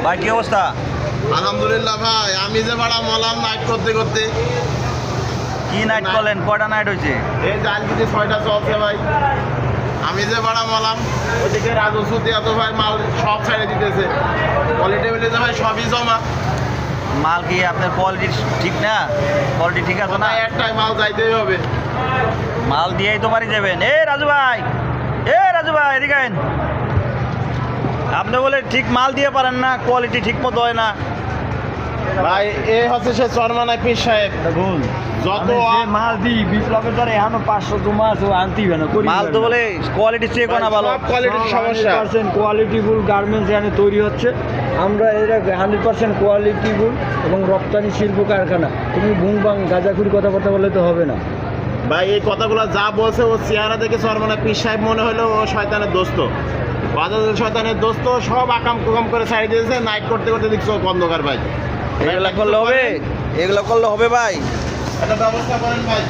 ভাই কি অবস্থা? আলহামদুলিল্লাহ ভাই, আমি যে ভাড়া মলাম নাইট করতে করতে। কি নাইট করলেন? কয়টা নাইট হয়েছে? এই জাল যদি 6টা চলছে ভাই। আমি যে ভাড়া মলাম ওইদিকে রাজস্ব দিয়া তো ভাই মাল সব ছেড়ে দিতেছে। কোয়ালিটি মিলে ভাই সবই জমা। মাল কি আপনার কোয়ালিটি ঠিক না? কোয়ালিটি ঠিক আছে না? একটাই মাল যাইতেই হবে। মাল দিয়েই তো বাড়ি যাবেন। রাজু ভাই, রাজু ভাই এদিকে আইন। আপনি বলে ঠিক মাল দিয়ে পারেন না, কোয়ালিটি ঠিক মতো হয় না ভাই এ হচ্ছে সে চরমানায় পীর সাহেব। ভুল যত মাল দিই বিপ্লবের দ্বারা এখনো 500 জমা আছে, আনতেই হবে না। মাল তো বলে কোয়ালিটি চেক না ভালো। কোয়ালিটির সমস্যা। 100% কোয়ালিটিফুল গার্মেন্টস এখানে তৈরি হচ্ছে। আমরা এরা 100% কোয়ালিটিফুল এবং রপ্তানি শিল্প কারখানা। তুমি বুংবাং গাঁজাখুরি কথাবার্তা বললে তো হবে না। ভাই এই কথাগুলো যা বলছে ও চেহারা দেখে চরমানায় পীর সাহেব মনে হলো ও শয়তানের দোস্ত। বাজারের শয়তানের দোস্ত সব আকাম কুকাম করে ছাড়ি দিয়েছে। নাইট করতে করতে দেখছো অন্ধকার ভাই। এগুলো করলে হবে? এগুলো করলে হবে ভাই? একটা ব্যবস্থা করেন ভাই।